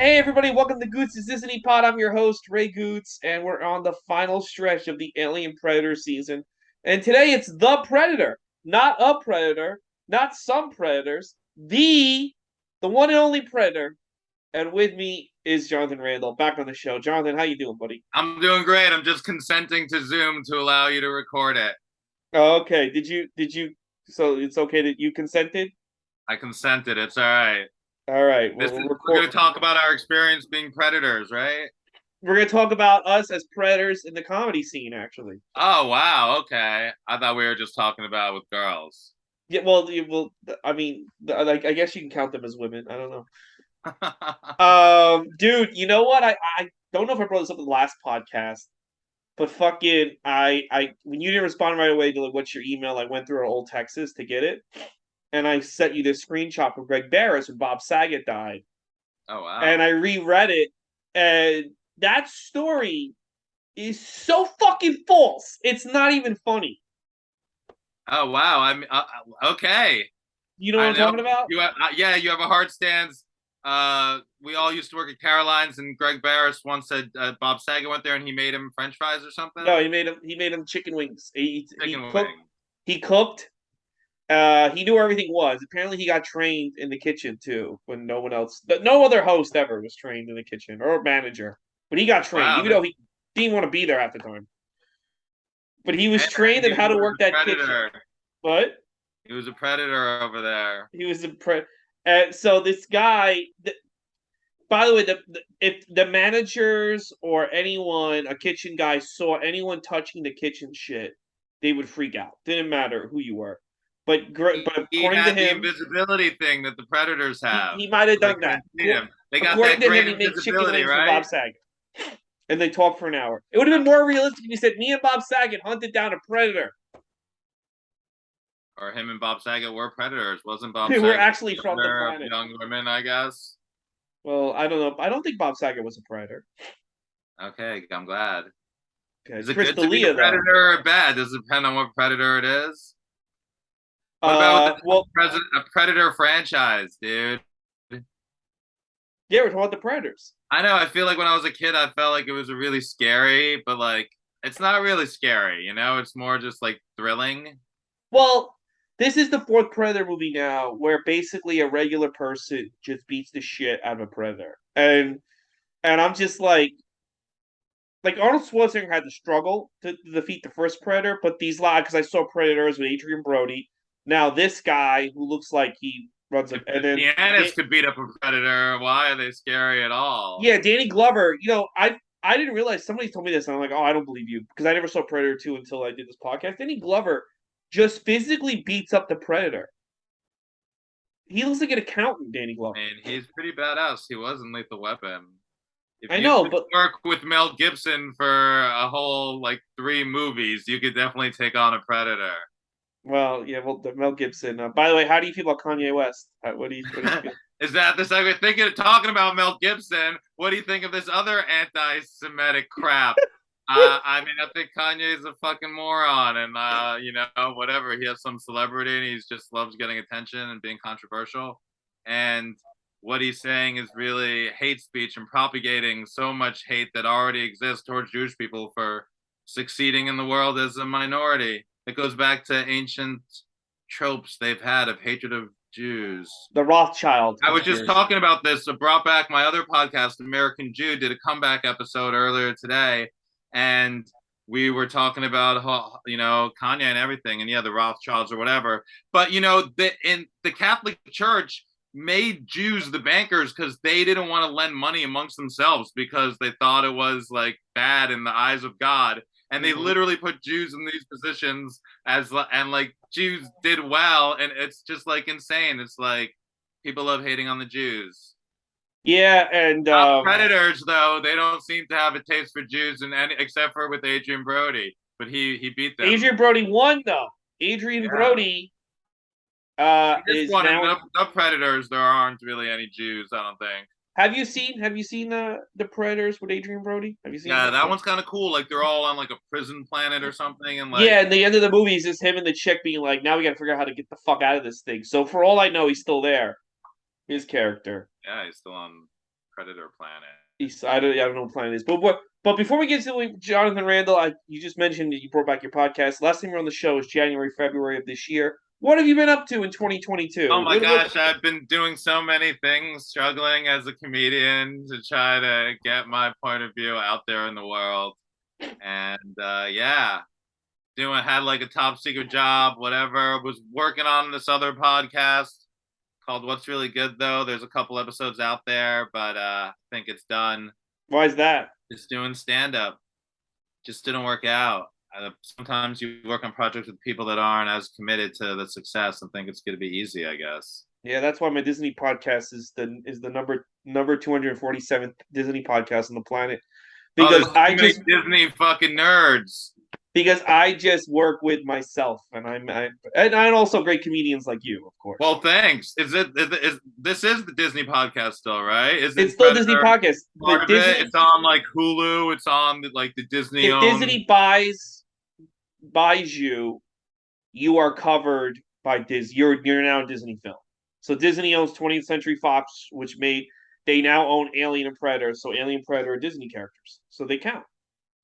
Hey everybody, welcome to Gootz's Disney Pod. I'm your host, Ray Gootz, and we're on the final stretch of the Alien Predator season. And today it's the Predator, not a Predator, not some Predators, the one and only Predator. And with me is Jonathan Randall, back on the show. Jonathan, how you doing, buddy? I'm doing great. I'm just consenting to Zoom to allow you to record it. Oh, okay. Did you so it's okay that you consented? I consented. It's all right. All right, This we'll is we're record. going to talk about our experience being predators, right? We're gonna talk about us as Predators in the comedy scene, actually. Oh, wow. Okay. I thought we were just talking about with girls. Yeah, well, I mean, like, I guess you can count them as women. I don't know. Dude, you know what? I don't know if I brought this up in the last podcast, but fucking, when you didn't respond right away to like, what's your email? I went through our old texts to get it, and I sent you this screenshot from Greg Barris when Bob Saget died, Oh, and wow. I reread it, and that story is so fucking false. It's not even funny. Oh, wow. Okay. You know what I I'm know talking about? you have, yeah, you have a hard stance. We all used to work at Caroline's, and Greg Barris once said Bob Saget went there and he made him French fries or something. No, he made him chicken wings. He Chicken cooked wing. he cooked. He knew where everything was. Apparently, he got trained in the kitchen too, when no one else, no other host ever was trained in the kitchen or manager. But he got trained, Wow. even though he didn't want to be there at the time. But he was Hey, trained man, in he how to was work a that kitchen. predator. But He was a predator over there. he was a and so this guy. By the way, if the managers or anyone, a kitchen guy, saw anyone touching the kitchen shit, they would freak out. Didn't matter who you were. But He according to had the him, invisibility thing that the predators he, have, he might have so they done that. couldn't see him. They got According that to him, great he made chicken invisibility, wings for Bob right? Saget, and they talked for an hour. It would have been more realistic if he said, "Me and Bob Saget hunted down a predator. Or him and Bob Saget were predators. Wasn't Bob We're Saget actually the from the predator of planet." young women? I guess. Well, I don't know. I don't think Bob Saget was a predator. Okay, I'm glad. Okay, Is it Chris good to be a D'Elia though. predator or bad? Does it depend on what predator it is? What about with Well, a predator franchise, dude? yeah, we're talking about the predators. I know. I feel like when I was a kid, I felt like it was really scary, but like it's not really scary. It's more just like thrilling. Well, this is the fourth Predator movie now, where basically a regular person just beats the shit out of a Predator, and I'm just like Arnold Schwarzenegger had to struggle to defeat the first Predator, but these lads, because I saw Predators with Adrian Brody. Now this guy who looks like he runs a, and If then pianists could beat up a predator, why are they scary at all? yeah, Danny Glover. I didn't realize somebody told me this, and I'm like, oh, I don't believe you because I never saw Predator 2 until I did this podcast. Danny Glover just physically beats up the Predator. He looks like an accountant, Danny Glover. And he's pretty badass. He was in Lethal Weapon. If I you know, could but work with Mel Gibson for a whole like 3 movies, you could definitely take on a predator. well, yeah, well, Mel Gibson. By the way, how do you feel about Kanye West? What do you feel? Is that the segment? Thinking of talking about Mel Gibson, what do you think of this other anti-Semitic crap? I mean, I think Kanye is a fucking moron, and whatever. He has some celebrity, and he just loves getting attention and being controversial. And what he's saying is really hate speech and propagating so much hate that already exists towards Jewish people for succeeding in the world as a minority. It goes back to ancient tropes they've had of hatred of Jews. The Rothschild I was just conspiracy. talking about this. I brought back my other podcast, American Jew, did a comeback episode earlier today, and we were talking about Kanye and everything, and yeah, the Rothschilds or whatever. But in the Catholic Church made Jews the bankers because they didn't want to lend money amongst themselves because they thought it was like bad in the eyes of God. And they Mm-hmm. literally put Jews in these positions and like Jews did well, and it's just like insane. It's like people love hating on the Jews. Yeah, and Predators, though, they don't seem to have a taste for Jews, except for with Adrian Brody. But he beat them. Adrian Brody won though. Adrian Yeah, Brody he just is won. now. Enough Predators. There aren't really any Jews, I don't think. Have you seen the Predators with Adrian Brody? Have you seen Yeah, that? that one's kind of cool. Like they're all on like a prison planet or something, and like Yeah, and the end of the movie is just him and the chick being like, "Now we got to figure out how to get the fuck out of this thing." So for all I know, he's still there. His character. yeah, he's still on. Predator planet. I don't know what planet it is. But before we get to Jonathan Randall, you just mentioned that you brought back your podcast. Last time you were on the show was January, February of this year. What have you been up to in 2022? Oh my gosh, I've been doing so many things, struggling as a comedian to try to get my point of view out there in the world. And yeah, had like a top secret job, whatever. Was working on this other podcast called What's Really Good Though. There's a couple episodes out there, but I think it's done. Why is that? Just doing stand up. Just didn't work out. Sometimes you work on projects with people that aren't as committed to the success and think it's going to be easy, I guess. Yeah, that's why my Disney podcast is the number 247th Disney podcast on the planet. Because I just Disney fucking nerds. Because I just work with myself, and and also great comedians like you, of course. Well, thanks. This is the Disney podcast still, right? It's still a Disney podcast. It's on like Hulu. It's on like the Disney. If Disney buys you, you are covered by Disney. You're now a Disney film. So Disney owns 20th Century Fox, which they now own Alien and Predator. So Alien and Predator are Disney characters, so they count.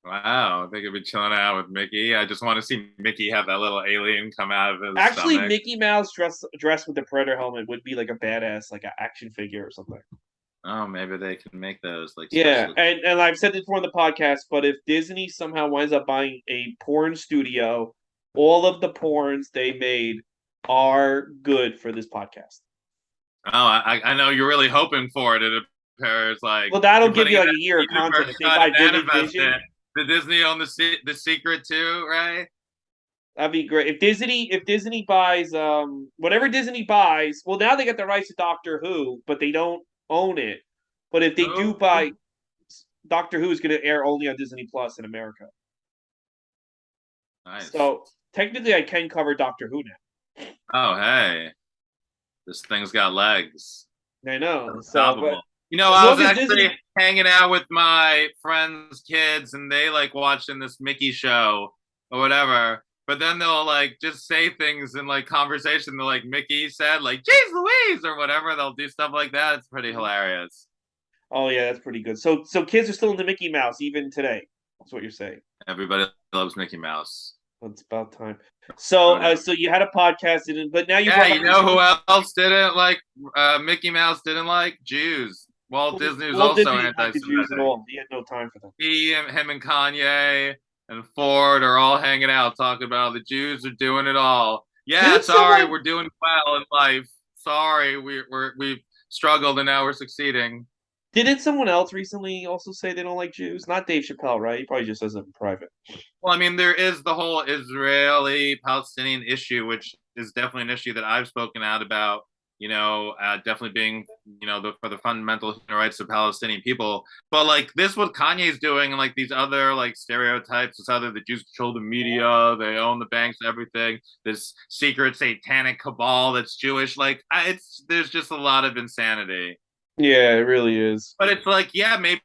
Wow, they could be chilling out with Mickey. I just want to see Mickey have that little alien come out of his stomach. Mickey Mouse dressed with the Predator helmet would be like a badass, like an action figure or something. Oh, maybe they can make those. Like yeah, and I've said this before in the podcast, but if Disney somehow winds up buying a porn studio, all of the porns they made are good for this podcast. Oh, I know you're really hoping for it. It appears like well, that'll give you like a year of content if they buy Vision. The Disney own the secret too, right? That'd be great. If Disney buys whatever Disney buys, well now they got the rights to Doctor Who, but they don't own it. But if they do buy Doctor Who is gonna air only on Disney Plus in America. Nice. So technically I can cover Doctor Who now. Oh hey. This thing's got legs. I know. Unstoppable. I was actually hanging out with my friends' kids, and they like watching this Mickey show or whatever. But then they'll like just say things in like conversation. They're like Mickey said, like "Jeez Louise" or whatever. They'll do stuff like that. It's pretty hilarious. Oh yeah, that's pretty good. So kids are still into Mickey Mouse even today. That's what you're saying. Everybody loves Mickey Mouse. It's about time. So you had a podcast, but now you who else didn't like Mickey Mouse? Didn't like Jews. Walt Disney was also anti-Semitic. He had no time for them. Him and Kanye and Ford are all hanging out talking about the Jews are doing it all. Yeah, we're doing well in life. Sorry, we've struggled and now we're succeeding. Didn't someone else recently also say they don't like Jews? Not Dave Chappelle, right? He probably just says it in private. Well, I mean, there is the whole Israeli-Palestinian issue, which is definitely an issue that I've spoken out about. Definitely being, for the fundamental human rights of Palestinian people. But like this, what Kanye's doing, and like these other like stereotypes, it's either the Jews control the media, they own the banks, everything. This secret satanic cabal that's Jewish. Like there's just a lot of insanity. Yeah, it really is. But it's like, yeah, maybe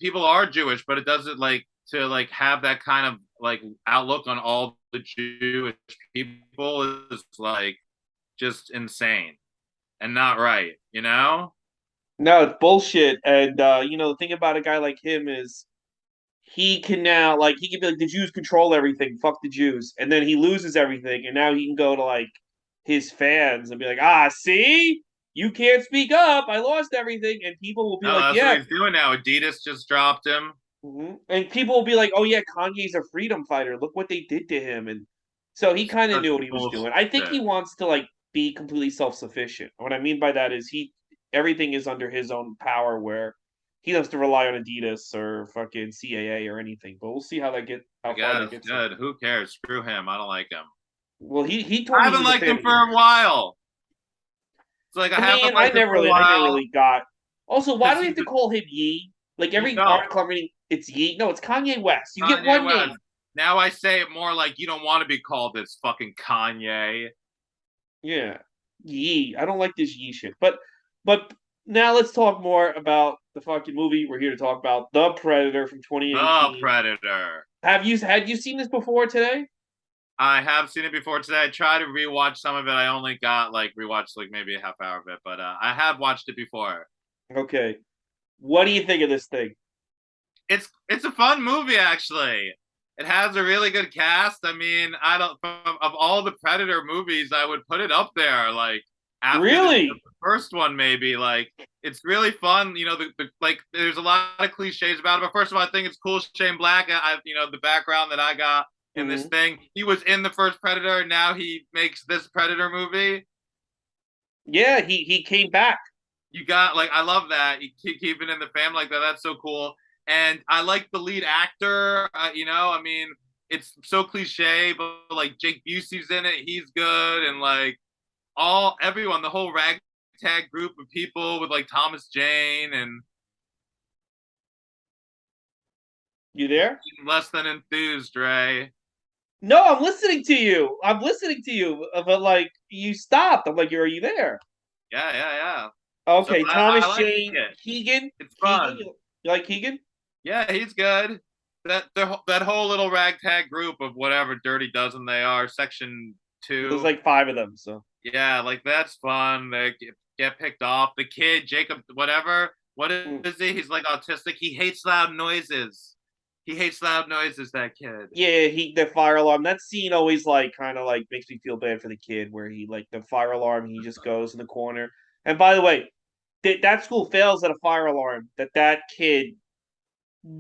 people are Jewish, but it doesn't like to like have that kind of like outlook on all the Jewish people is like just insane. And not right, No, it's bullshit. And the thing about a guy like him is he can now he can be like the Jews control everything, fuck the Jews, and then he loses everything, and now he can go to like his fans and be like, see, you can't speak up, I lost everything, and people will be like, that's what he's doing now. Adidas just dropped him, and people will be like, oh yeah, Kanye's a freedom fighter. Look what they did to him, and so he kind of knew what he was doing. I think he wants to like be completely self-sufficient. What I mean by that is everything is under his own power, where he doesn't have to rely on Adidas or fucking CAA or anything. But we'll see how that far that gets. Good. Who cares? Screw him. I don't like him. Well, he told me I haven't liked him for a while. It's like I never really got. Also, why do we have to call him Ye? Like every article I'm reading, it's Ye. No, it's Kanye West. You get one name. Now I say it more like you don't want to be called this fucking Kanye. Yeah, Yee. I don't like this Yee shit. But now let's talk more about the fucking movie we're here to talk about, The Predator from 2018. The Predator. Had you seen this before today? I have seen it before today. I tried to rewatch some of it. I only got rewatched maybe a half hour of it, but I have watched it before. Okay. What do you think of this thing? It's a fun movie actually. It has a really good cast. I mean, I don't of all the Predator movies, I would put it up there. Like after the Really? first one, maybe. Like it's really fun. You know, like there's a lot of cliches about it. But first of all, I think it's cool. Shane Black. The background that I got in this Mm-hmm. thing. He was in the first Predator. And now he makes this Predator movie. Yeah, he came back. You got like I love that. You keep it in the family like that. That's so cool. And I like the lead actor. I mean, it's so cliche, but like Jake Busey's in it. He's good, and like everyone, the whole ragtag group of people with like Thomas Jane and You there? Less Than Enthused, Ray. No, I'm listening to you. I'm listening to you. But like you stopped. I'm like, are you there? Yeah, yeah, yeah. So Okay, I Thomas like Jane, it. Keegan, It's Keegan. fun. You like Keegan? Yeah, he's good. That whole little ragtag group of whatever dirty dozen they are, section There's two. like five of them. So Yeah, like that's fun. They get picked off. The kid, Jacob, whatever. What mm. is he? He's like autistic. He hates loud noises. He hates loud noises. That kid. Yeah, the fire alarm. That scene always like kind of like makes me feel bad for the kid, where he like the fire alarm. He just goes in the corner. And by the way, that school fails at a fire alarm. That kid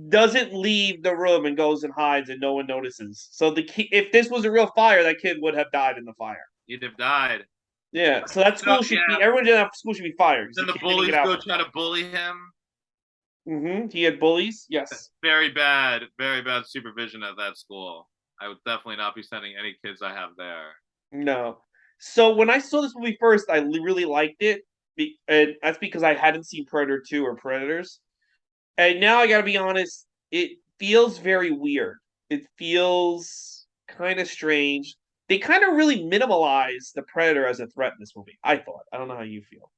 doesn't leave the room and goes and hides, and no one notices. So the kid, if this was a real fire, that kid would have died in the fire. He'd have died. Yeah, so that So school should be yeah. everyone in that school should be fired because the Then the kid didn't get bullies out. go try to bully him. He had bullies. Yes. Very bad supervision at that school. I would definitely not be sending any kids I have there. No. So when I saw this movie first, I really liked it, and that's because I hadn't seen Predator 2 or Predators. And now I gotta be honest, it feels very weird. It feels kind of strange. They kind of really minimalize the Predator as a threat in this movie, I thought. I don't know how you feel.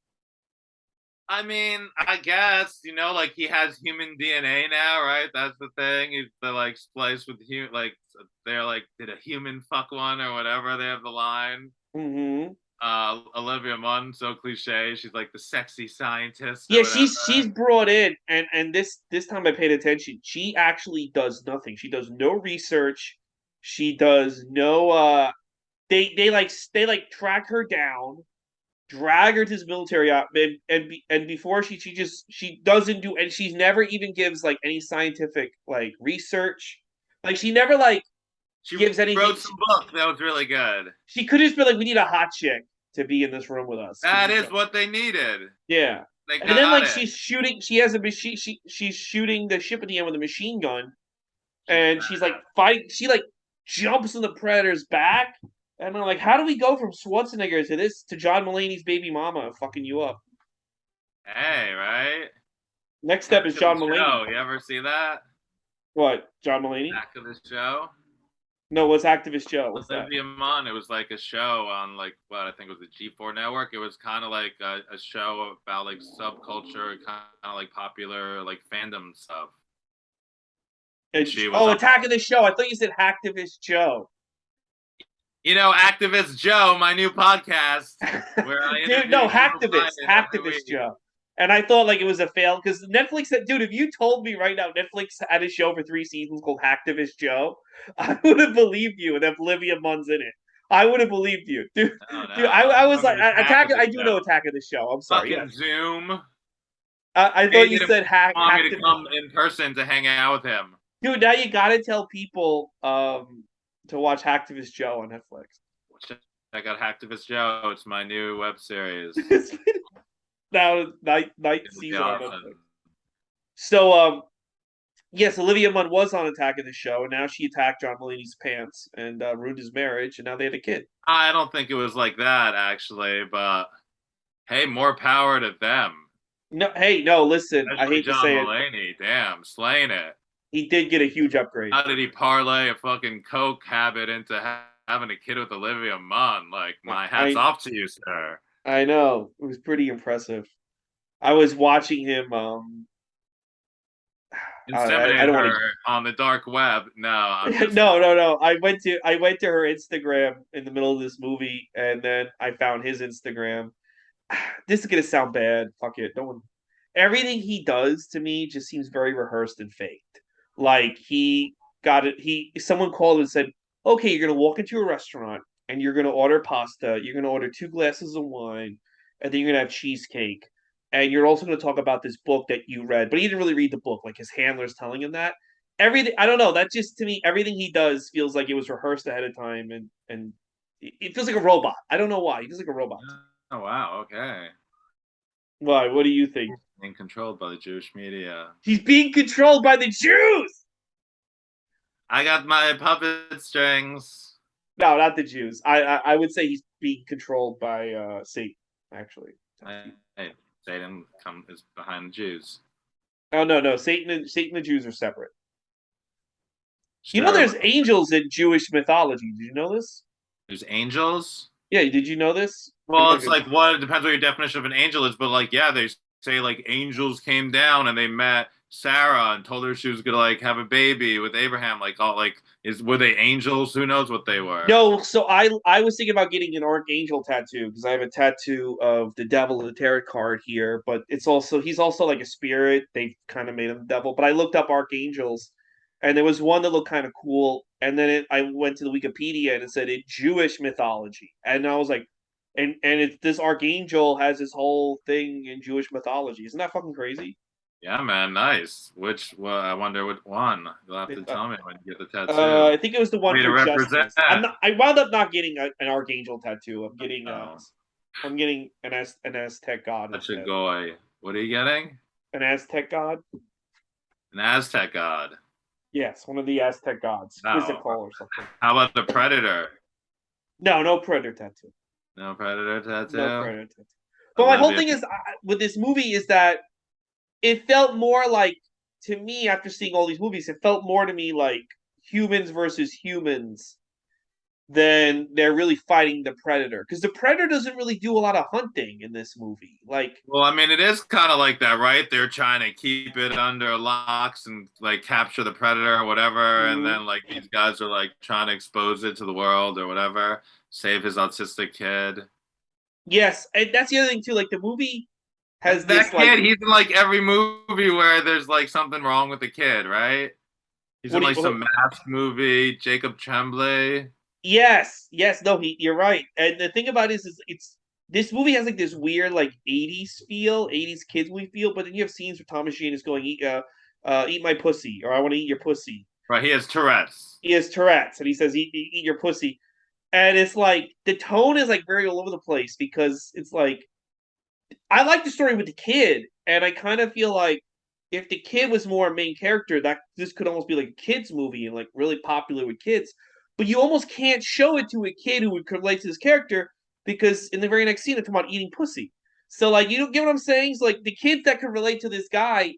I mean, I guess like he has human DNA now, right? That's the thing. He's the like spliced with human. Like they're like, did a human fuck one or whatever? They have the line. hmm Olivia Munn, so cliche. She's like the sexy scientist or Yeah, whatever. she's brought in, and this time I paid attention. She actually does nothing. She does no research. She does no. They track her down, drag her to this military op, and before she doesn't do, and she never even gives like any scientific like research. Like she never like She gives anything. wrote some book that was really good. She could just be like, we need a hot chick to be in this room with us. That is what they needed. Yeah. They And then got like it. she's shooting. She has a machine. She's shooting the ship at the end with a machine gun, She's and she's like fighting. She like jumps in the predator's back, and I'm like, how do we go from Schwarzenegger to this to John Mulaney's baby mama fucking you up? hey, right? Next step Back is to the John Mulaney. show. You ever see that? What? John Mulaney? Back to the show. No, what's Activist Joe? What's that? Olivia Munn. It was like a show on like what I think was the G4 network. It was kind of like a show about like subculture, kind of like popular like fandom stuff. She was on. Attack of the Show. I thought you said Hacktivist Joe. Activist Joe, my new podcast where I Dude, no, interview Joe Biden every Hacktivist week. Joe. And I thought like it was a fail because Netflix said, dude, if you told me right now Netflix had a show for 3 seasons called Hacktivist Joe, I would have believed you, and if Olivia Munn's in it, I would have believed you, dude. Oh no, Dude, I was like, Attack of the I do know Show. Attack of the Show. I'm sorry. Fucking Yes. Zoom. I He thought you didn't said want me to Hacktivist. come in person to hang out with him. Dude, now you gotta tell people to watch Hacktivist Joe on Netflix. I got Hacktivist Joe. It's my new web series. Now night It'll be season on awesome. Netflix. So yes, Olivia Munn was on Attack of the Show, and now she attacked John Mulaney's pants and ruined his marriage, and now they had a kid. I don't think it was like that actually, but hey, more power to them. No, hey, no, listen, I Especially hate to John say it, Mulaney. Damn, slaying it. he did get a huge upgrade. How did he parlay a fucking coke habit into having a kid with Olivia Munn? Like, my hat's off to you, sir. I know it was pretty impressive. I was watching him. I Inseminate don't want her to. on the dark web. No, I'm just No. I went to her Instagram in the middle of this movie, and then I found his Instagram. This is gonna sound bad. Fuck it. No one. everything he does to me just seems very rehearsed and faked. Like he got it. Someone called and said, "Okay, you're gonna walk into a restaurant and you're gonna order pasta. You're gonna order 2 glasses of wine, and then you're gonna have cheesecake." And you're also going to talk about this book that you read, but he didn't really read the book. Like his handler's telling him that everything. I don't know. That just to me, everything he does feels like it was rehearsed ahead of time, and it feels like a robot. I don't know why. He feels like a robot. Oh wow, okay. Why? What do you think? Being controlled by the Jewish media. He's being controlled by the Jews. I got my puppet strings. No, not the Jews. I would say he's being controlled by Satan. Actually. Hey, Satan is behind the Jews. Oh no, Satan and the Jews are separate. You know, Sure. there's angels in Jewish mythology. Did you know this? There's angels. Yeah, did you know this? Well, it's like what it depends what your definition of an angel is, but like yeah, they say like angels came down and they met Sarah and told her she was gonna like have a baby with Abraham. Like all like were they angels? Who knows what they were? No, so I was thinking about getting an archangel tattoo because I have a tattoo of the devil in the tarot card here, but he's also like a spirit. They kind of made him the devil, but I looked up archangels, and there was one that looked kind of cool, and then I went to the Wikipedia and it said in Jewish mythology, and I was like, and this archangel has this whole thing in Jewish mythology. Isn't that fucking crazy? Yeah, man, nice. Well, I wonder which one. You'll have to tell me when you get the I tattoo. think it was the one Way to for represent. justice. I wound up not getting an archangel tattoo. Oh, I'm getting an Aztec god such a instead. goy. What are you getting? An Aztec god? An Aztec god. Yes, one of the Aztec gods, No. Quizzical or something. How about the Predator? No, no predator tattoo. No Predator No tattoo. predator tattoo. But my whole Olivia. thing is with this movie is that it felt more like to me after seeing all these movies, it felt more to me like humans versus humans then they're really fighting the predator because the predator doesn't really do a lot of hunting in this movie. Like, Well, I mean, it is kind of like that, right? They're trying to keep it under locks and like capture the predator or whatever, and mm, then like these guys are like trying to expose it to the world or whatever, save his autistic kid. yes, and that's the other thing too. Like the movie has this That like, kid, he's in like every movie where there's like something wrong with the kid, right? He's what in do like some you? mask movie, Jacob Tremblay. Yes, no, you're right. And the thing about it is it's this movie has like this weird like '80s feel, '80s kids movie feel, but then you have scenes where Thomas Jane is going eat my pussy, or I want to eat your pussy. Right, he has Tourette's. He has Tourette's, and he says eat your pussy, and it's like the tone is like very all over the place because it's like I like the story with the kid, and I kind of feel like if the kid was more a main character, that this could almost be like a kids movie and like really popular with kids. But you almost can't show it to a kid who would relate to this character because in the very next scene, it's about eating pussy. So like, you don't get what I'm saying? So like, the kids that could relate to this guy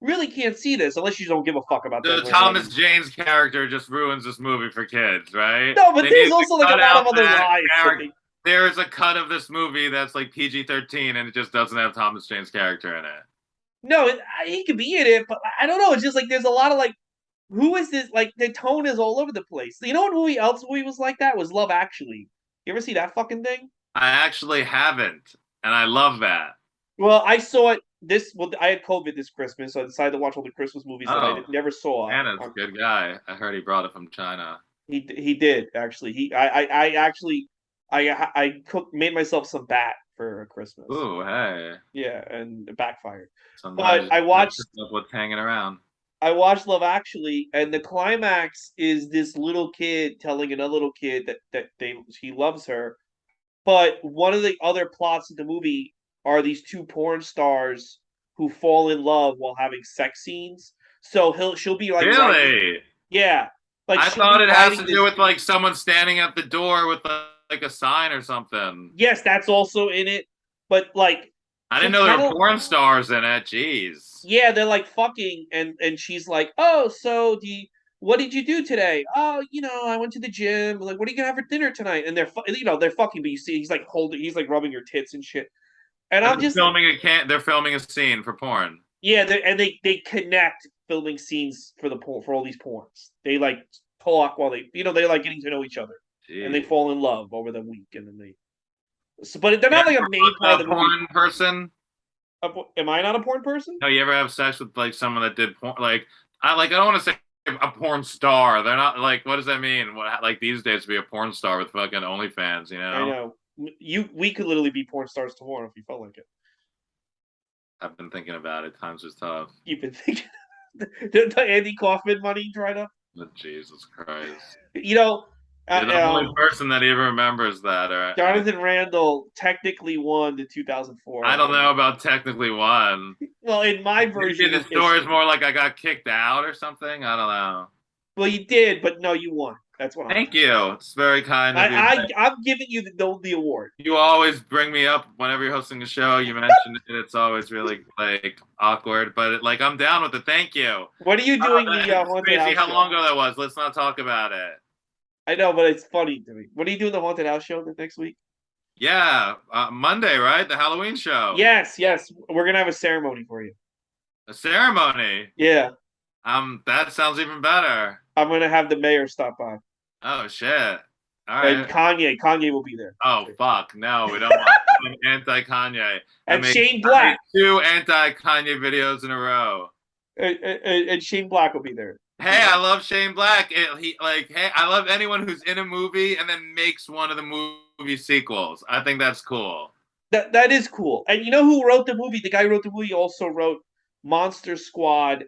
really can't see this unless you don't give a fuck about them The learning Thomas about. Jane's character just ruins this movie for kids, right? No, but They there's need to also like a cut lot of out other that lives that character. they. There is a cut of this movie that's like PG-13 and it just doesn't have Thomas Jane's character in it. No, he could be in it, but I don't know. It's just like there's a lot of like who is this? Like the tone is all over the place. You know what movie was like that? Was Love Actually. You ever see that fucking thing? I actually haven't, and I love that. Well, I saw it this. Well, I had COVID this Christmas, so I decided to watch all the Christmas movies that Oh, never saw. Anna's a good guy. I heard he brought it from China. He did actually. I actually I cooked made myself some bat for Christmas. Ooh, hey. Yeah, and it backfired. Sometimes But you just gotta pick up what's hanging around. I watched Love Actually, and the climax is this little kid telling another little kid that he loves her. But one of the other plots of the movie are these two porn stars who fall in love while having sex scenes. So she'll be like writing, Really? yeah, like I she'll thought be it has writing to do this. with like someone standing at the door with like a sign or something. Yes, that's also in it, but like I didn't she'll know there kind were of porn stars in it. Jeez. yeah, they're like fucking, and she's like, oh, so what did you do today? Oh, I went to the gym. Like, what are you gonna have for dinner tonight? And they're fucking, but you see, he's like rubbing your tits and shit. And And I'm they're just, filming they're filming a scene for porn. yeah, and they connect filming scenes for for all these porns. They like talk while they like getting to know each other, and they Jeez. fall in love over the week, and then they. So, but they're You not like a main part of ever the movie. porn person? Am I not a porn person? No, you ever have sex with like someone that did porn? I don't want to say a porn star. They're not like. What does that mean? What like these days to be a porn star with fucking OnlyFans? You I know. know. We could literally be porn stars tomorrow if you felt like it. I've been thinking about it. Times is tough. You've been thinking the Andy Kaufman money dried up. But Jesus Christ. You know, You're the only um, person that even remembers that. Or Jonathan Randall technically won the I 2004. don't know about technically one. Well, in my Maybe version the of story is history. more like I got kicked out or something. I don't know. Well, you did, but no, you won. That's what I'm Thank saying. you. It's very kind of you. I'm giving you the award. You always bring me up whenever you're hosting a show. You mention it. It's always really like awkward, but like I'm down with it. Thank you. What are you doing the It's haunted crazy house how show? long ago that was. Let's not talk about it. I know, but it's funny to me. What are you doing the haunted house show next week? Yeah, Monday, right? The Halloween show. Yes, yes. We're gonna have a ceremony for you. A ceremony. Yeah, That sounds even better. I'm gonna have the mayor stop by. Oh shit. All And right. Kanye will be there. Oh fuck. No, we don't want anti Kanye. And Shane Black. Two anti Kanye videos in a row. And Shane Black will be there. Hey, I love Shane Black. Hey, I love anyone who's in a movie and then makes one of the movie sequels. I think that's cool. That is cool. And you know who wrote the movie? The guy who wrote the movie also wrote Monster Squad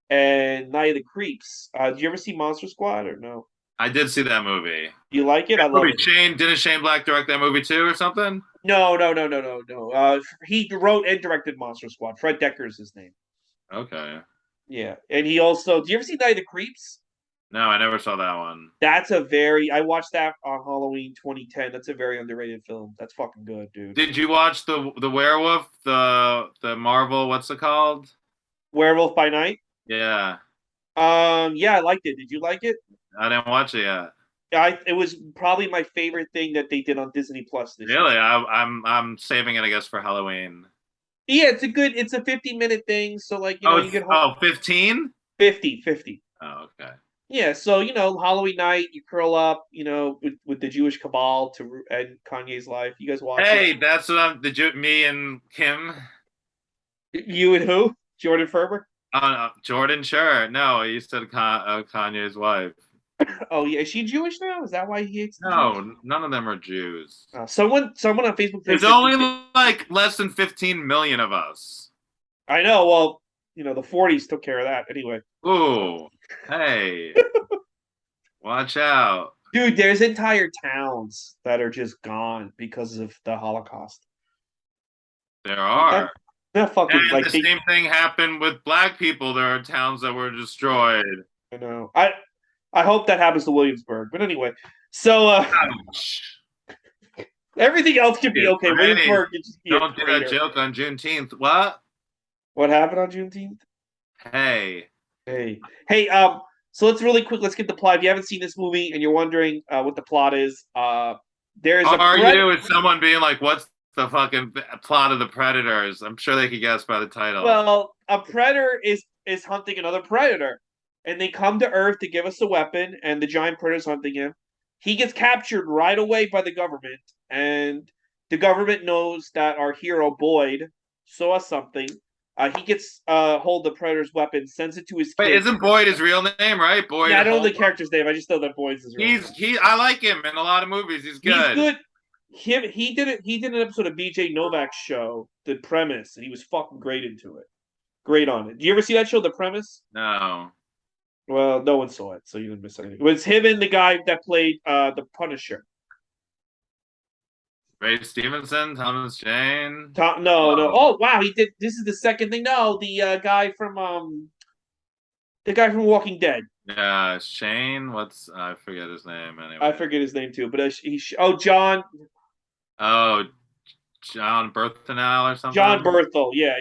and Night of the Creeps. Did you ever see Monster Squad or no? I did see that movie. Do you like it? I That love movie. it. Didn't Shane Black direct that movie too or something? No, no, no, no, no, no. He wrote and directed Monster Squad. Fred Decker's his name. Okay. Yeah, and he also. Do you ever see Night of the Creeps? No, I never saw that one. That's a very. I watched that on Halloween 2010. That's a very underrated film. That's fucking good, dude. Did you watch the werewolf, the Marvel, what's it called? Werewolf by Night. Yeah. Yeah, I liked it. Did you like it? I didn't watch it yet. It was probably my favorite thing that they did on Disney Plus this year. Really? I'm saving it, I guess, for Halloween. Yeah, it's a 50-minute thing. So like, Oh, you get home 15? 50. Oh, okay. Yeah, so Halloween night, you curl up, with the Jewish cabal to end Kanye's life. You guys watch it? Hey, that's what me and Kim. You and who? Jordan Ferber? Jordan, sure. No, you said Kanye's wife. Oh yeah, is she Jewish now? Is that why he hates the Jews? No, none of them are Jews. Someone on Facebook There's said only like less than 15 million of us. I know. Well, the 40s took care of that anyway. Ooh, hey, watch out. Dude, there's entire towns that are just gone because of the Holocaust. There are. That fucking And like the same thing happened with black people. There are towns that were destroyed. I know. I hope that happens to Williamsburg. But anyway, so Ouch. everything else could be okay. Hey, Williamsburg could just be don't do that joke on Juneteenth. What? What happened on Juneteenth? Hey. Hey. So let's get the plot. If you haven't seen this movie and you're wondering what the plot is, there's Are you? Is someone being like, what's the fucking plot of the Predators? I'm sure they could guess by the title. Well, a predator is hunting another predator, and they come to Earth to give us a weapon, and the giant predator's hunting him. He gets captured right away by the government, and the government knows that our hero Boyd saw something. He gets hold of the predator's weapon, sends it to his Wait, kid. isn't Boyd his real name, right? Boyd. Yeah, I don't know the character's name. I just know that Boyd's his real name. I like him in a lot of movies. He's good. He's good. He did an episode of BJ Novak's show, The Premise, and he was fucking great into it. Great on it. Do you ever see that show, The Premise? No. Well, no one saw it, so you didn't miss anything. It was him and the guy that played the Punisher. Ray Stevenson, Thomas Jane. No. Oh wow, he did. This is the second thing. No, the guy from Walking Dead. Yeah, Shane. I forget his name anyway. I forget his name too, but John. Oh, John Berthenal or something. John Berthel. Yeah.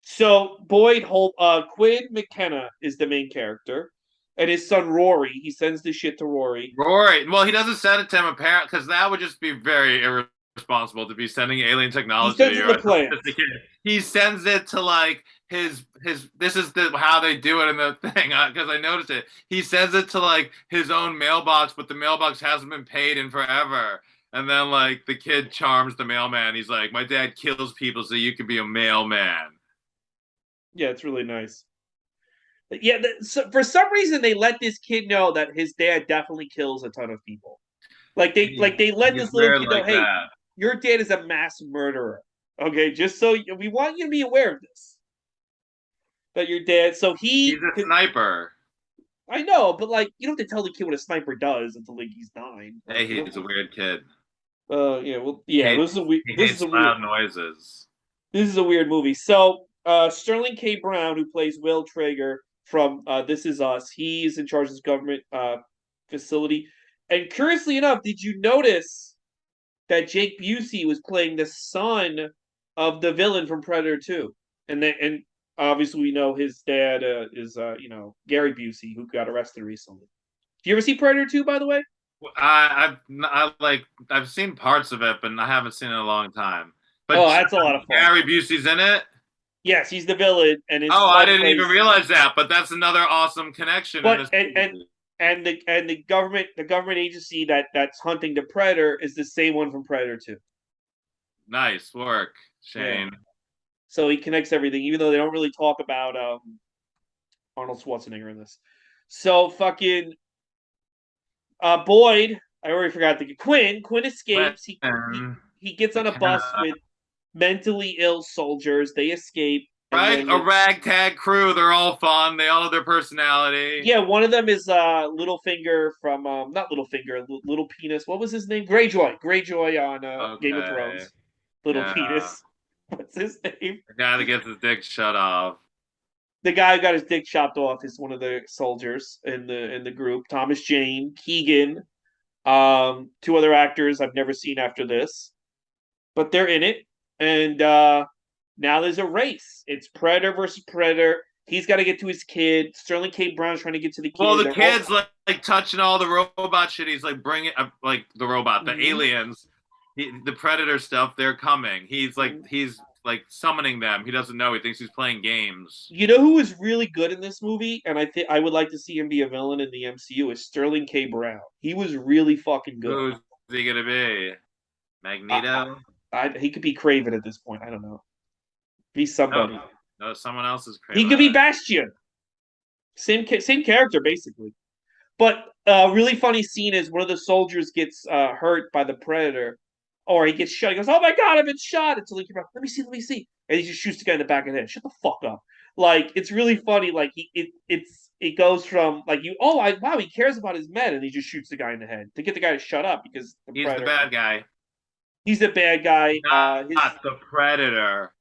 So Quinn McKenna is the main character, and his son Rory. He sends the shit to Rory. Rory. Well, he doesn't send it to him apparently because that would just be very irresponsible to be sending alien technology. He sends it to plants. He sends it to like his. This is how they do it in the thing because I noticed it. He sends it to like his own mailbox, but the mailbox hasn't been paid in forever. And then like the kid charms the mailman. He's like, "My dad kills people so you can be a mailman." Yeah, it's really nice. But yeah, so for some reason they let this kid know that his dad definitely kills a ton of people. They let He's this little weird kid know, like hey, that. your dad is a mass murderer. Okay, just so we want you to be aware of this. That your dad. So He's a sniper. I know, but like you don't have to tell the kid what a sniper does until like he's 9. Like Hey, you he's a don't. weird kid. Yeah, well, He yeah. hates he This is hates a weird. loud noises. This is a weird movie. So Sterling K. Brown, who plays Will Traeger from This Is Us, he's in charge of this government facility. And curiously enough, did you notice that Jake Busey was playing the son of the villain from Predator 2? And obviously we know his dad is Gary Busey, who got arrested recently. Do you ever see Predator 2, by the way? I've seen parts of it, but I haven't seen it in a long time. Oh, But that's a lot of fun. Gary Busey's in it. Yes, he's the villain, and his Oh, I son didn't even plays. realize that. But that's another awesome connection in But this movie. and the government agency that's hunting the Predator is the same one from Predator 2. Nice work, Yeah. Shane. So he connects everything, even though they don't really talk about Arnold Schwarzenegger in this. So fucking Boyd, I already forgot the Quinn. Quinn escapes. When He gets on a bus McKenna, with mentally ill soldiers. They escape, and right? then A ragtag crew. They're all fun. They all have their personality. yeah, one of them is Littlefinger from not Littlefinger, Little Penis. What was his name? Greyjoy. Greyjoy on Game of Okay. Thrones. Little Yeah. Penis. What's his name? The guy that gets his dick shut off. The guy who got his dick chopped off is one of the soldiers in the group. Thomas Jane, Keegan, two other actors I've never seen after this, but they're in it. And now there's a race. It's Predator versus Predator. He's got to get to his kid. Sterling K. Brown's trying to get to the Well, kid. the They're all kid's like touching all the robot shit. He's like bringing like the robot, the Mhm. aliens, the predator stuff. They're coming. He's like summoning them. He doesn't know. He thinks he's playing games. You know who is really good in this movie, and I think I would like to see him be a villain in the MCU is Sterling K. Brown. He was really fucking good. Who's he gonna be? I, Magneto? he could be Craven at this point. I don't know. Be No, somebody. no, someone else is He crazy. could be Bastion. Same character basically. But a really funny scene is one of the soldiers gets hurt by the predator, or he gets shot. He goes, "Oh my god, I've been shot!" Until he goes, let me see," and he just shoots the guy in the back of the head. Shut the fuck up! Like it's really funny. Like it goes from like wow, he cares about his men, and he just shoots the guy in the head to get the guy to shut up because the He's the predator. bad guy, He's a bad guy. not the predator.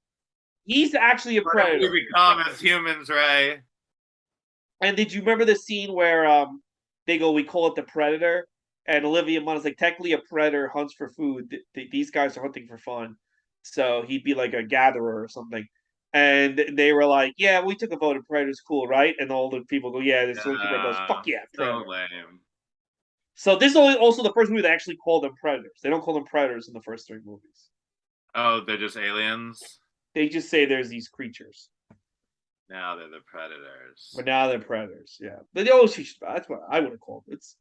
He's actually a Whatever we predator. become as humans, Ray. And did you remember the scene where they go, "We call it the predator," and Olivia Munn is like, "Technically, a predator hunts for food. These guys are hunting for fun." So he'd be like a gatherer or something. And they were like, "Yeah, we took a vote. And Predator's cool, right?" And all the people go, "Yeah." The zookeeper goes, "Fuck yeah, So Predator." lame. So this is also the first movie that actually called them predators. They don't call them predators in the first three movies. Oh, they're just aliens. They just say there's these creatures, Now they're the predators. but now they're predators. Yeah, but they always teach. That's what I would have called it. It's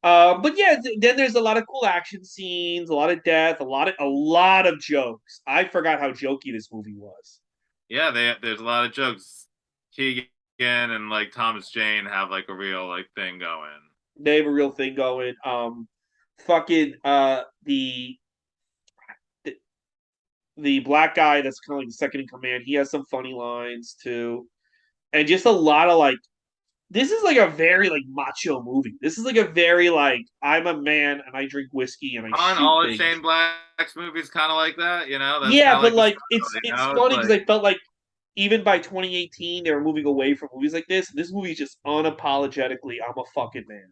but yeah, then there's a lot of cool action scenes, a lot of death, a lot of jokes. I forgot how jokey this movie was. Yeah, there's a lot of jokes. Keegan and like Thomas Jane have like a real like thing going. They have a real thing going. Fucking the the black guy that's kind of like the second in command. He has some funny lines too, and just a lot of like. This is like a very like macho movie. This is like a very like I'm a man and I drink whiskey and I Aren't shoot all of things. Shane Black's movies kind of like that? You know, that's kind Yeah, of but like the like style, you it's know. It's funny because like I felt like even by 2018 they were moving away from movies like this. This movie is just unapologetically I'm a fucking man.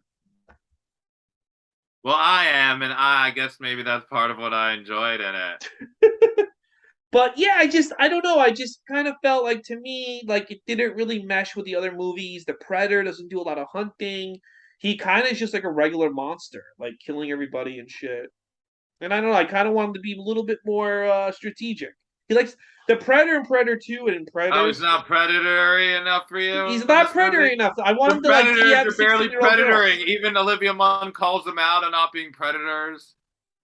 well, I am, and I guess maybe that's part of what I enjoyed in it. But yeah, I don't know. I just kind of felt like to me like it didn't really mesh with the other movies. The Predator doesn't do a lot of hunting. He kind of is just like a regular monster, like killing everybody and shit. And I don't know. I kind of wanted to be a little bit more strategic. He likes the Predator in Predator 2 and in Oh, he's Predators. not predatory enough for He's you in not this Predator movie. enough. I want The him to like predators have a are barely 16-year-old girl. predatoring. Even Olivia Munn calls them out on not being predators.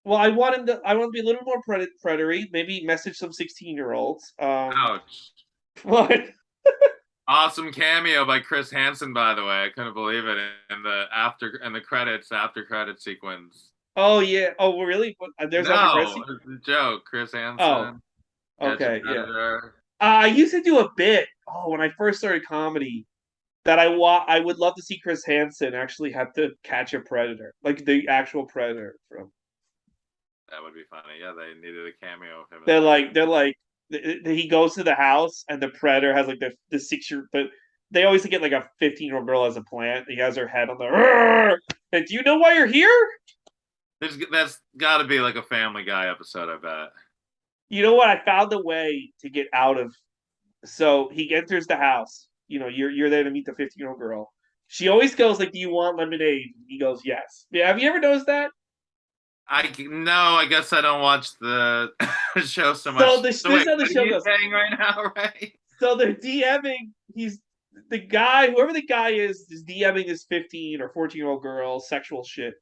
Well, I want him to. I want to be a little more predatory. Maybe message some 16-year-olds. Ouch. What? Awesome cameo by Chris Hansen, by the way. I couldn't believe it in the credits after credit sequence. Oh yeah. Oh really? There's after No, credits. it's a joke. Chris Oh, Hansen, Catch a okay, yeah. Predator. I used to do a bit. Oh, when I first started comedy, that I would love to see Chris Hansen actually have to catch a predator, like the actual predator from. That would be funny. Yeah, they needed a cameo of him in They're like he goes to the house and the predator has like the 6 year, but they always get like a 15-year-old girl as a plant. He has her head on the. And do you know why you're here? That's got to be like a Family Guy episode, I bet. You know what? I found a way to get out of. So he enters the house. You're there to meet the 15-year-old girl. She always goes like, "Do you want lemonade?" He goes, "Yes." Yeah, have you ever noticed that? No, I guess I don't watch the show so So much. So this is wait, how the what are show you goes. saying right now, Ray? So they're DMing. He's the guy, whoever the guy is DMing this 15 or 14-year-old girl, sexual shit.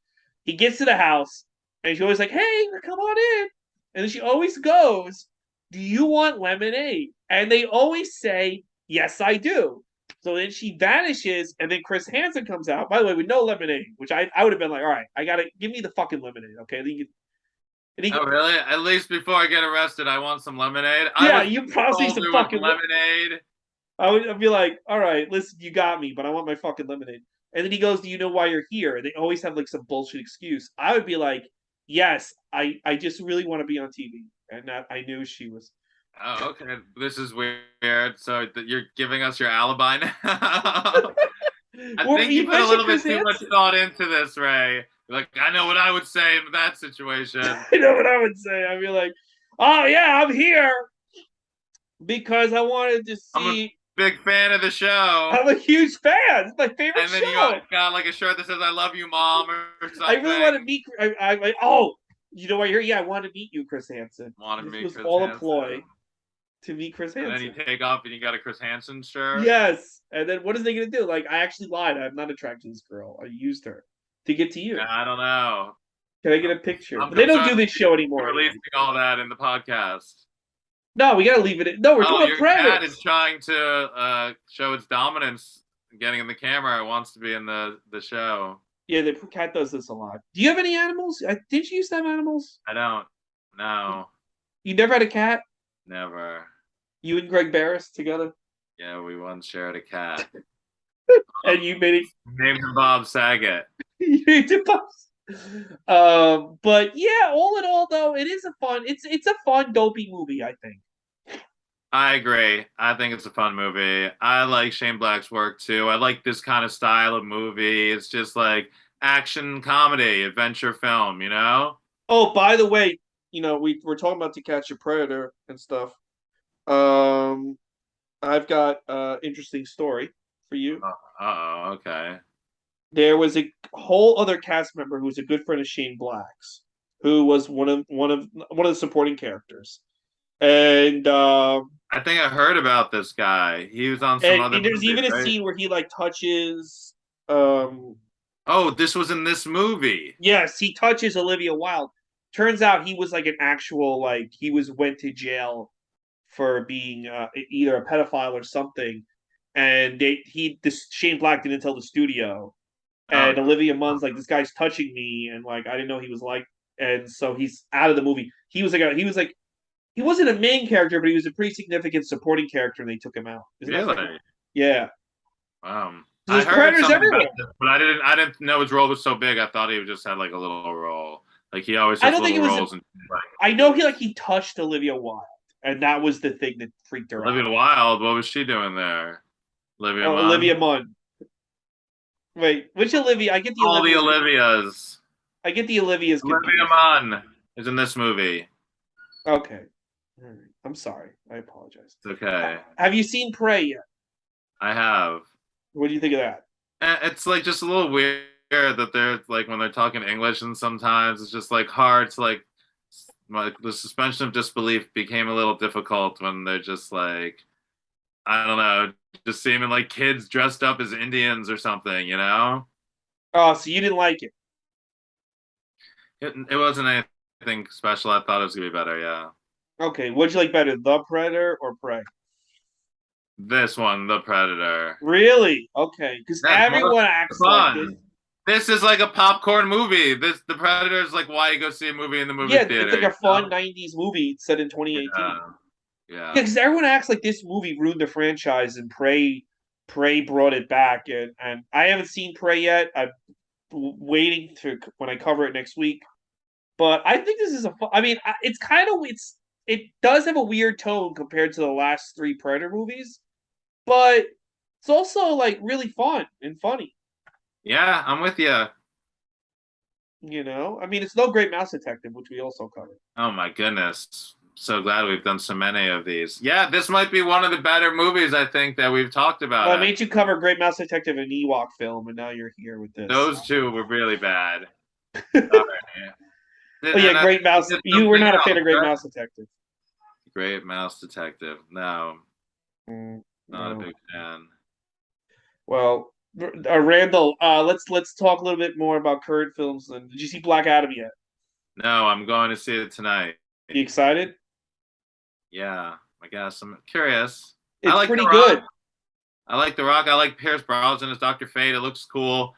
He gets to the house and she's always like, "Hey, come on in." And then she always goes, "Do you want lemonade?" And they always say, "Yes, I do." So then she vanishes, and then Chris Hansen comes out, by the way, with no lemonade, which I would have been like, "All right, I gotta give me the fucking lemonade, okay?" Oh, really? At least before I get arrested, I want some lemonade. I yeah, was you promised me told some there was fucking. lemonade. I'd be like, "All right, listen, you got me, but I want my fucking lemonade." And then he goes, "Do you know why you're here?" And they always have like some bullshit excuse. I would be like, "Yes, I just really want to be on TV," and that I knew she was. Oh, okay. This is weird. So you're giving us your alibi now. I Well, think you you put a mentioned little bit Chris too much Hansen. thought into this, Ray. Like, I know what I would say in that situation. You know what I would say? I'd be like, "Oh yeah, I'm here because I wanted to I'm a see." big fan of the show. I'm a huge fan. It's my favorite And then you got, show. got like a shirt that says "I love you, mom" or I really want to something. meet. Oh, you know why you're here? Yeah, I want to meet you, Chris Hansen. Wanted This me, was Chris all a ploy Hansen. to meet Chris And then you Hansen. take off and you got a Chris Hansen shirt. Yes. And then what is they gonna do? Like, I actually lied. I'm not attracted to this girl. I used her to get to Yeah, you. I don't know. Can I get I'm, a picture? I'm But they don't concerned do this show anymore anyway. releasing all that in the podcast. No, we gotta leave it. No, we're Oh, talking about your cat is predators. trying to show its dominance, getting in the camera. It wants to be in the show. Yeah, the cat does this a lot. Do you have any animals? Did you used to have animals? I don't know. You never had a cat? Never. You and Greg Barris together, Yeah, we once shared a cat. and you made it. Named him Bob Saget. You did both. But yeah, all in all, though, it is a fun. It's a fun, dopey movie. I think. I agree. I think it's a fun movie. I like Shane Black's work too. I like this kind of style of movie. It's just like action comedy, adventure film, you know? Oh, by the way, we're talking about To Catch a Predator and stuff. Um, I've got interesting story for you. Oh, okay. There was a whole other cast member who was a good friend of Shane Black's, who was one of the supporting characters, and I think I heard about this guy. He was on some other there's movie, even a right? scene where he like touches. Oh, this was in this movie. Yes, he touches Olivia Wilde. Turns out he was like an actual like he was went to jail for being either a pedophile or something, and this Shane Black didn't tell the studio, Oh, and Olivia Munn's like, "This guy's touching me," and like I didn't know he was like, and so he's out of the movie. He wasn't a main character, but he was a pretty significant supporting character, and they took him out. Isn't that fucking? really? Yeah. I There's heard predators something about everywhere. this, but I didn't know his role was so big. I thought he just had like a little role. Like he always I has don't think little it was. roles in like I know movies. he touched Olivia Wilde, and that was the thing that freaked her out. Olivia Wilde, what was she doing there? Olivia Oh, Munn? Olivia Munn. Wait, which Olivia? I get the All the Olivia's. Olivias. I get the Olivia's Olivia confused. Munn is in this movie. Okay. All right. I'm sorry. I apologize. It's okay. Have you seen Prey yet? I have. What do you think of that? It's like just a little weird that they're like when they're talking English, and sometimes it's just like hard to like the suspension of disbelief became a little difficult when they're just like I don't know, just seeming like kids dressed up as Indians or something, you know? Oh, so you didn't like it? It wasn't anything anything special. I thought it was gonna be better. Yeah, Okay, what'd you like better, The Predator or Prey? this one, The Predator. Really? Okay, because That's more everyone acts like this. fun. This is like a popcorn movie. The Predator is like why you go see a movie in the movie Yeah, it's theater. like You a fun know? 90s movie set in 2018. Yeah, Yeah, yeah. because everyone acts like this movie ruined the franchise and Prey brought it back. And I haven't seen Prey yet. I'm waiting to when I cover it next week. But I think this is I mean, it's kind of it does have a weird tone compared to the last three Predator movies, but it's also like really fun and funny. Yeah, I'm with you. I mean, it's no Great Mouse Detective, which we also covered. Oh my goodness. So glad we've done so many of these. Yeah, this might be one of the better movies I think that we've talked about Well, I made you actually. cover Great Mouse Detective and Ewok film, and now you're here with this. Those two were really bad. Oh Sorry. yeah, And I think Great we Mouse. did You were something not a fan else, of Great right? Mouse Detective. Great Mouse Detective. No, not a No. big fan. Well, Randall, let's talk a little bit more about current films. Then, did you see Black Adam yet? No, I'm going to see it tonight. You excited? Yeah, I guess I'm curious. I It's like The pretty Rock. good. I like The Rock. I like Pierce Brosnan as Dr. Fate. It looks cool.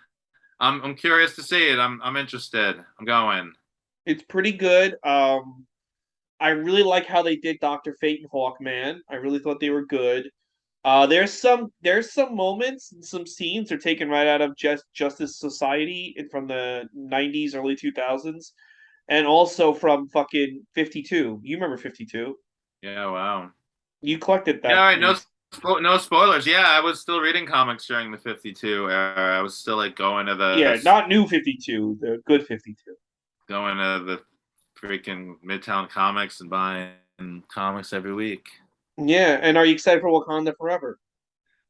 I'm curious to see it. I'm interested. I'm going. It's pretty good. I really like how they did Doctor Fate and Hawkman. I really thought they were good. There's some moments and some scenes are taken right out of Justice Society from the '90s, early 2000s, and also from fucking 52. You remember 52? Yeah, wow. You collected Yeah, all that right. No, movie. no spoilers. Yeah, I was still reading comics during the 52 era. I was still like Yeah, not new 52, the good 52. going to the freaking Midtown Comics and buying comics every week. Yeah, and are you excited for Wakanda Forever?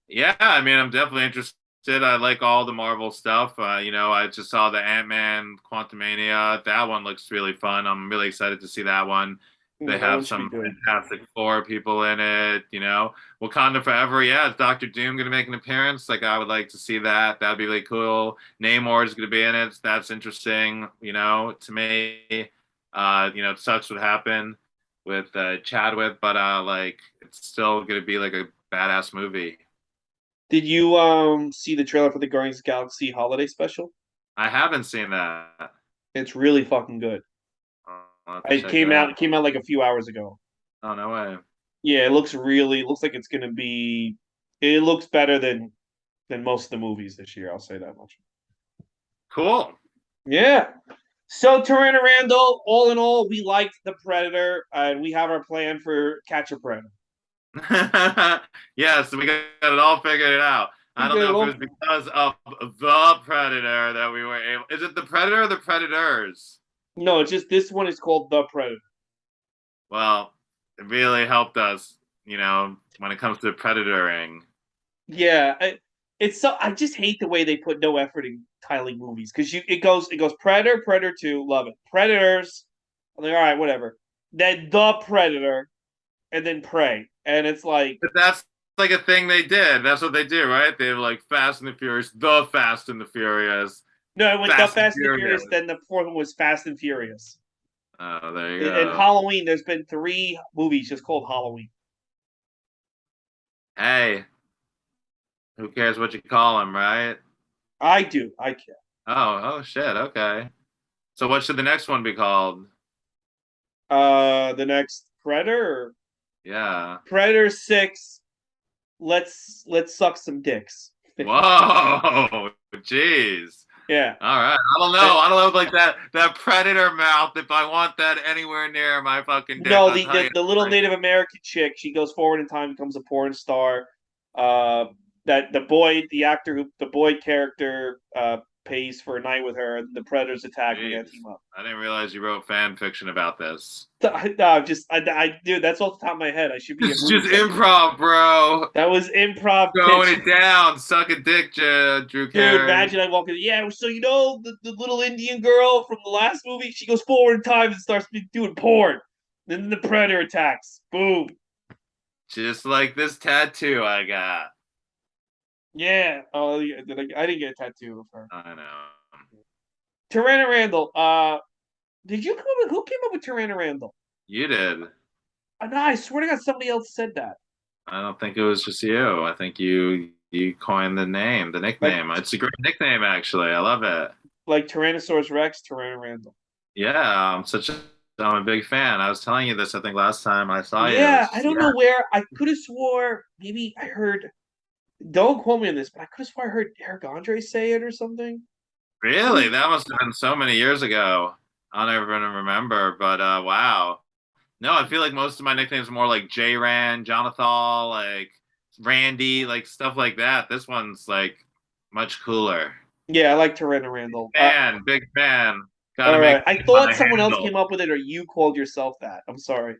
Yeah, I mean, I'm definitely interested. I like all the Marvel stuff. I just saw the Ant-Man Quantumania. That one looks really fun. I'm really excited to see that one. They That have one should be some good. Fantastic Four people in it. Wakanda Forever. Yeah, is Doctor Doom going to make an appearance? Like, I would like to see that. That'd be really cool. Namor is going to be in it. That's interesting. To me. It sucks what happened with Chadwick, but like, it's still going to be like a badass movie. Did you see the trailer for the Guardians of the Galaxy holiday special? I haven't seen that. It's really fucking good. I'll have to It check it came out out. it came out like a few hours ago. Oh, no way. Yeah, it looks like it's gonna be it looks better than most of the movies this year, I'll say that much. Cool. Yeah. So Tarana Randall, all in all, we liked the Predator, and we have our plan for Catch a Predator. Yes, we got it all figured out. We I don't got it know if it all. was because of the Predator that we were able. Is it the Predator or the Predators? No, it's just this one is called the Predator. Well, it really helped us, when it comes to predatoring. Yeah, it's so I just hate the way they put no effort in titling movies because it goes Predator, Predator 2, love it. Predators, I'm like, all right, whatever. Then the Predator, and then Prey, and it's like But that's like a thing they did. That's what they do, right? They were like Fast and the Furious, the Fast and the Furious, no, it went the Fast and Fast and the Furious. Furious. Then the fourth one was Fast and Furious. Oh, there you And go. Halloween, there's been three movies just called Halloween. Hey, who cares what you call them, right? I do, I care. Oh, shit. Okay. So what should the next one be called? The next Predator, Yeah. Predator 6. Let's suck some dicks. Whoa. Jeez. Yeah. All right. I don't know. I don't know like that predator mouth. If I want that anywhere near my fucking dick, No, I'll the, tell the you. the little Native American chick, she goes forward in time, becomes a porn star. Uh, that the actor who the boy character pays for a night with her, and the predators attack and they Jeez. gotta team up. I didn't realize you wrote fan fiction about this. No, dude, that's off the top of my head. I should be a This is movie just section. improv, bro. That was improv Going pitch. it down. Suck a dick, Drew Dude, Carey. imagine I walk in. Yeah, so the little Indian girl from the last movie, she goes forward in time and starts doing porn. Then the predator attacks. Boom. Just like this tattoo I got. Yeah. Oh, yeah. I didn't get a tattoo of her. I know. Tarana Randall. Did you come up with who came up with Tyranna Randall? You did. No, I swear to God, somebody else said that. I don't think it was just you. I think you coined the name, the Like nickname. It's a great nickname, actually. I love it. like Tyrannosaurus Rex, Tyranna Randall. Yeah, I'm a big fan. I was telling you this, I think, last time I saw you. Yeah, It's I just, don't know where. I could have swore maybe I heard. Don't quote me on this, but I could have swore I heard Eric Andre say it or something. really, that must have been so many years ago. I don't even remember, but wow. No, I feel like most of my nicknames are more like J Ran, Jonathan, like Randy, like stuff like that. This one's like much cooler. Yeah, I like Tyranna Randall. Big fan. Got to All make right. I it thought my someone else handle. came up with it, or you called yourself that. I'm sorry,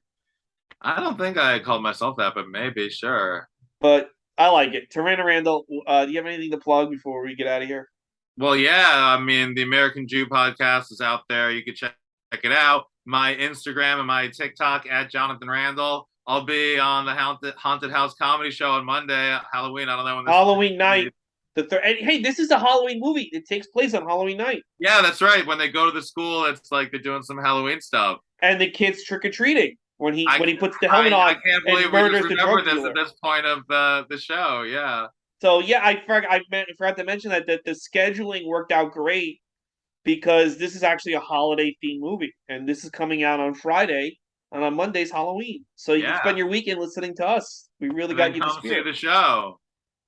I don't think I called myself that, but maybe, sure. but I like it. Tyranna Randall. Do you have anything to plug before we get out of here? Well, yeah, I mean, the American Jew podcast is out there. You can check it out. My Instagram and my TikTok at Jonathan Randall. I'll be on the Haunted House Comedy Show on Monday, Halloween. I don't know when this. Halloween night. Hey, this is a Halloween movie. It takes place on Halloween night, Yeah, that's right. When they go to the school, it's like they're doing some Halloween stuff. and the kid's trick or treating when he I, puts the helmet I on can't and believe we just murders the remembered drug this at dealer. this point of the show. Yeah. So yeah, I forgot to mention that the scheduling worked out great because this is actually a holiday themed movie, and this is coming out on Friday, and on Monday's Halloween. So you can spend Yeah. your weekend listening to us. We really And then got you the come see spirit. the show.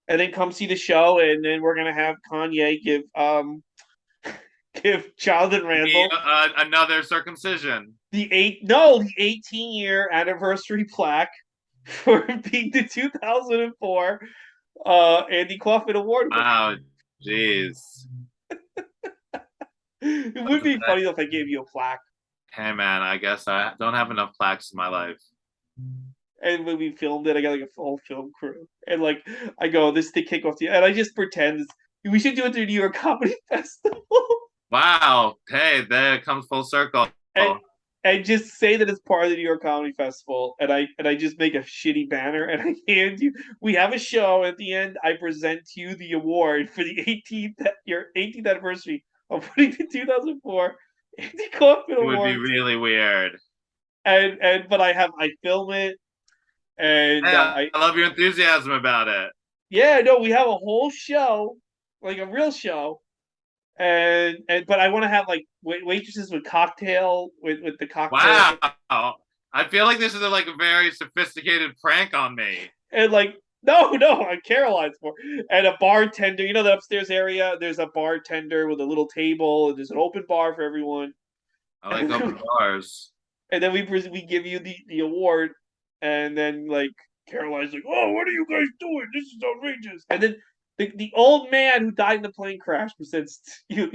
And then come see the show, and then we're gonna have Kanye give Jonathan Randall Another circumcision. the 18-year anniversary plaque for being the 2004 Andy Kaufman Award winner. Wow. Jeez. It would be funny if I gave you a plaque. Hey man, I guess I don't have enough plaques in my life. And when we filmed it, I got like a full film crew, and like I go, "This is the kickoff," and I just pretend we should do it to the New York Comedy Festival, Wow. Hey, there it comes full circle. and and just say that it's part of the New York Comedy Festival, and I just make a shitty banner, and I hand you. We have a show at the end. I present to you the award for the 18th anniversary of putting the 2004 Andy Kaufman It would be Awards, really weird. and but I film it, and Hey, I I love your enthusiasm about it. yeah, no, we have a whole show, like a real show, and but I want to have like waitresses with cocktail with the cocktail Wow. I feel like this is like a very sophisticated prank on me. and like no, on Caroline's floor, and a bartender. You know the upstairs area. There's a bartender with a little table, and there's an open bar for everyone. I like And open bars. then we give you the award, and then like Caroline's like, "Oh, what are you guys doing? This is outrageous!" And then the old man who died in the plane crash presents you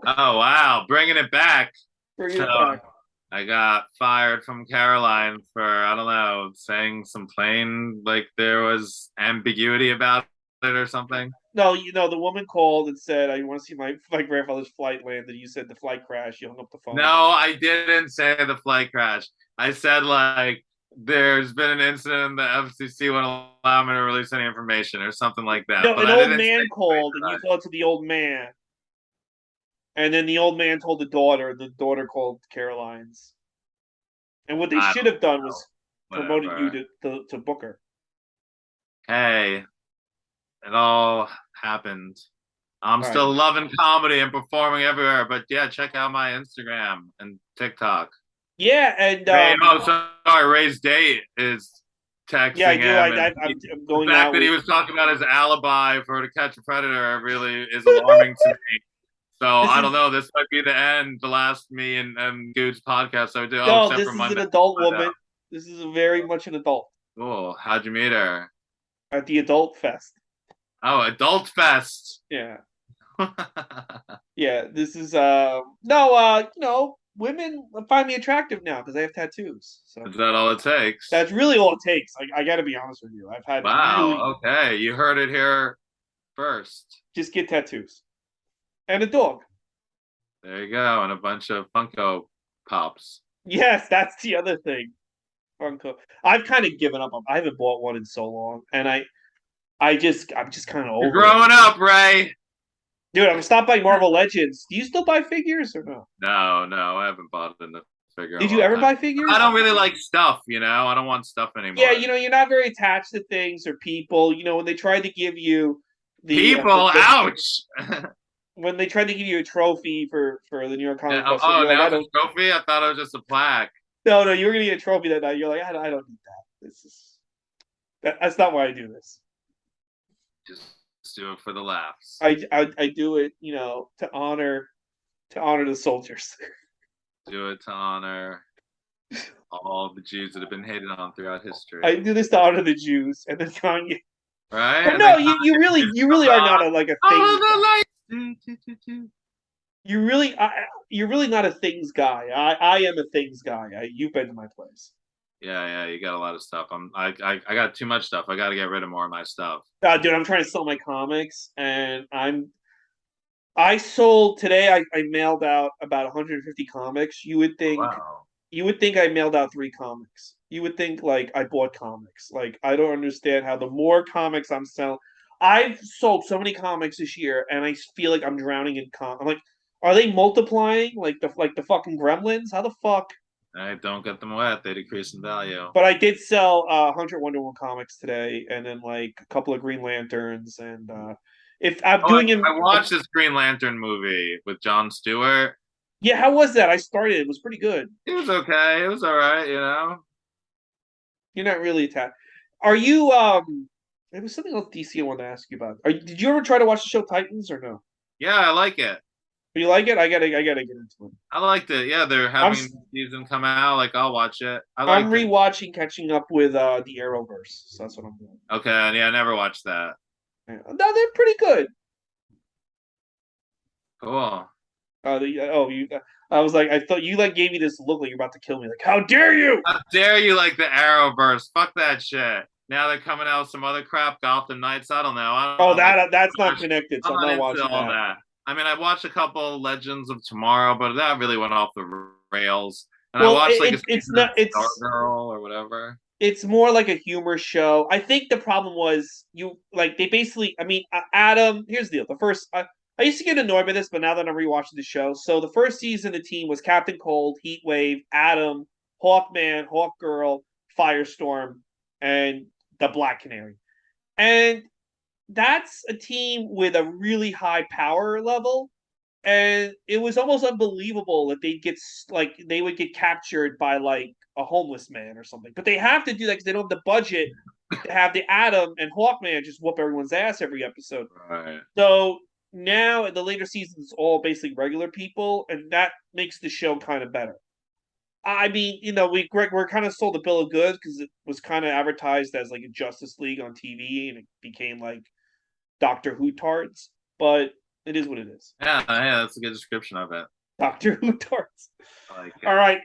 Oh wow, bringing it back. bringing So it back. I got fired from Caroline for I don't know saying some plain like there was ambiguity about it or something. No, the woman called and said, "I want to see my grandfather's flight landed." You said the flight crashed. You hung up the No, phone. I didn't say the flight crash. I said like there's been an incident and the FCC won't allow me to release any information or something like that. No, But an I old didn't say man flight called, and you crash. thought to the old man, and then the old man told the daughter. The daughter called Caroline's, and what they I should have done don't know. was promoted you Whatever. to Booker. Hey, it all happened. I'm All right. still loving comedy and performing everywhere. But yeah, check out my Instagram and TikTok. Yeah, and Sorry, Ray's date is yeah, I texting do. him, and I'm the going fact out that he with. was talking about his alibi for To Catch a Predator really is alarming to me. So This I don't is know. This might be the end, the last me and Gootz podcast. So I do, no. except for This is an Monday. adult I know. woman. This is very much an adult Cool. How'd you meet her? at the adult fest. Oh, Adult Fest. Yeah. Is Yeah, this is no women find me attractive now because I have tattoos. So that all it takes? that's really all it takes. I got to be honest with you. I've had really Wow. Okay, you heard it here first. just get tattoos and a dog. There you go, and a bunch of Funko Pops. Yes, that's the other thing. Funko. I've kind of given up. I haven't bought one in so long, and I'm just kind of You're over it. growing up, Ray. Dude, I'm stopped by Marvel Legends. Do you still buy figures or no? No, I haven't bought a figure in Did a you long ever time. buy I figures? don't really like stuff, I don't want stuff Yeah, anymore. you're not very attached to things or people. When they tried to give you People, ouch. when they tried to give you a trophy for the New York Yeah, Comic oh, Festival, you're like, now I it's don't. a trophy. I thought it was just a plaque. No, you were gonna get a trophy that night. You're like, I don't need that. That's not why I do this. Just do it for the laughs. I do it, to honor the soldiers. Do it to honor all the Jews that have been hated on throughout I history. do this to honor the Jews, and then Kanye. Right? But And then no, Kanye you really comes are on. not like a All things of guy. the lights. You're really not a things guy. I am a things guy. You've been to my place. Yeah, you got a lot of stuff. I got too much stuff. I got to get rid of more of my stuff. Dude, I'm trying to sell my comics, and I sold today. I mailed out about 150 comics. Wow. You would think I mailed out 3 comics. You would think like I bought comics. Like I don't understand how the more comics I'm selling. I've sold so many comics this year, and I feel like I'm drowning in I'm like, are they multiplying like the fucking gremlins? How the fuck? I don't get them wet. They decrease in value. But I did sell 100 Wonder Woman comics today, and then like a couple of Green Lanterns, and if I'm Oh, doing him, I watched this Green Lantern movie with Jon Stewart. yeah. How was that? I started. It was pretty good. It was okay. It was all right. You're not really attached. Are you? There was something else DC I wanted to ask you about. Did you ever try to watch the show Titans or no? Yeah, I like it. Do you like it? I gotta get into it. I liked it. Yeah, they're I'm having a season come out. Like, I'll watch it. I I'm liked it. rewatching, catching up with the Arrowverse. So that's what I'm doing. Okay, yeah, I never watched that. Yeah. No, they're pretty good. Cool. You. I was like, I thought you like gave me this look like you're about to kill me. Like, how dare you? How dare you like the Arrowverse? Fuck that shit. Now they're coming out with some other crap, Gotham Knights. I don't know. I Oh, don't like. that's not connected, I'm so I'm not not into watching all that. that. I mean, I watched a couple Legends of Tomorrow, but that really went off the rails. And I Well, watched like a it's season of not Stargirl or whatever. it's more like a humor show. I think the problem was they basically. I mean, Adam. Here's the deal. I used to get annoyed by this, but now that I'm rewatching the show, so the first season the team was Captain Cold, Heat Wave, Adam, Hawkman, Hawkgirl, Firestorm, and the Black Canary, and that's a team with a really high power level. And it was almost unbelievable that they would get captured by like a homeless man or something. But they have to do that because they don't have the budget to have the Atom and Hawkman just whoop everyone's ass every episode. Right. So now in the later seasons, it's all basically regular people, and that makes the show kind of better. I mean, we're kind of sold a bill of goods because it was kind of advertised as like a Justice League on TV, and it became like Doctor Who tards. But it is what it is. Yeah, that's a good description of it. Doctor Who tarts. I like it. All right,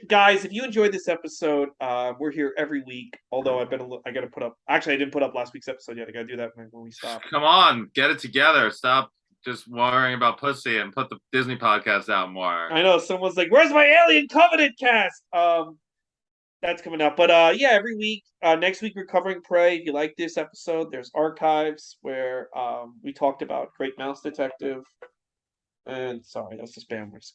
guys, if you enjoyed this episode, we're here every week. Although I got to put up. Actually, I didn't put up last week's episode yet. I got to do that when we stop. Come on, get it together. Stop just worrying about pussy and put the Disney podcast out more. I know someone's like, "Where's my Alien Covenant cast?" That's coming up. But yeah, every week. Next week we're covering Prey. If you like this episode, there's archives where we talked about Great Mouse Detective. And sorry, that's the spam risk.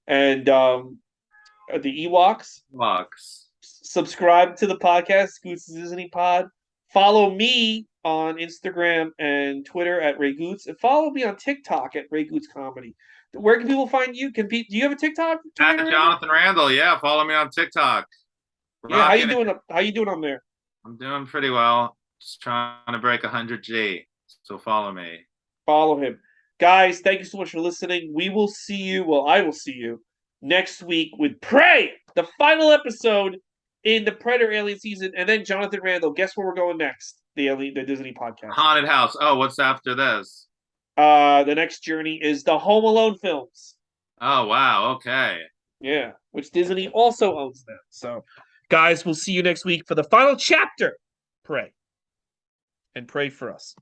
And the Ewoks. Lux. Subscribe to the podcast, Gootz's Disney Pod. Follow me on Instagram and Twitter at Ray Gootz, and follow me on TikTok at Ray Gootz Comedy. Where can people find you? Do you have a TikTok? At Jonathan Randall, yeah. Follow me on TikTok. Yeah, how you doing? How you doing on there? I'm doing pretty well. Just trying to break 100G. So follow me. Follow him. Guys, thank you so much for listening. We will see you. Well, I will see you next week with Prey, the final episode in the Predator Alien season, and then Jonathan Randall. Guess where we're going next? The Disney podcast. Haunted House. Oh, what's after this? The next journey is the Home Alone films. Oh wow. Okay. Yeah, which Disney also owns them. So, guys, we'll see you next week for the final chapter. Pray. And pray for us.